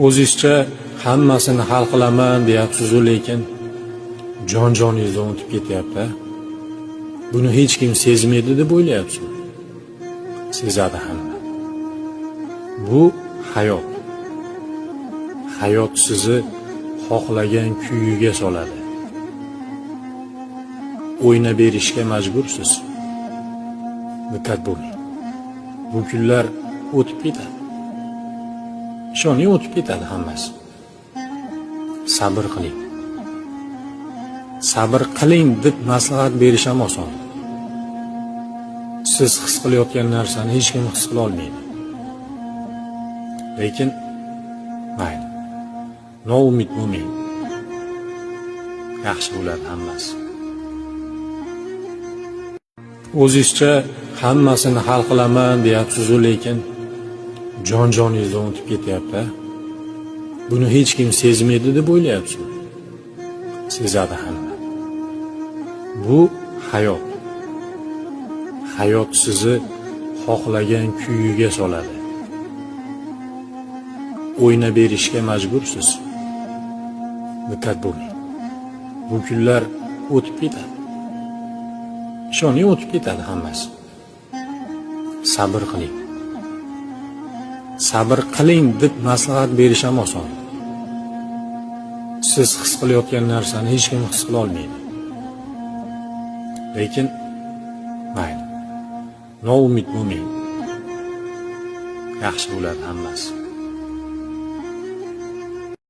O'zingizcha hammasini hal qilaman deyapsiz-ku, lekin joningizdan o'tib ketyapti. Buni hech kim sezmaydi deb o'ylayapsizmi? Sezadi hamma. Bu hayot. Hayot sizni xohlagan kuyiga soladi. O'ynab berishga majbursiz. Diqqat bo'ling. Bu kunlar o'tib ketadi. Ishoning, o'tib ketadi hammasi. Sabr qiling. Sabr qiling deb maslahat berish ham oson. Siz his qilayotgan narsani hech kim his qila olmaydi. Lekin mayli. Noumid bo'lmang. Yaxshi bo'ladi hammasi. O'zingizcha hammasini hal qilaman deyapsiz-ku, lekin joningizdan o'tib ketyapti. Buni hech kim sezmaydi deb o'ylayapsizmi? Sezadi hamma. Bu hayot. Hayot sizni xohlagan kuyiga soladi. O'ynab berishga majbursiz. Diqqat bo'ling. Bu kunlar o'tib ketadi. Ishoning, o'tib ketadi hammasi. Sabr qiling. Sabr qiling deb maslahat berish ham oson. Siz his qilayotgan narsani hech kim his qila olmaydi. Lekin mayli. Noumid bo'lmang. Yaxshi bo'ladi hammasi.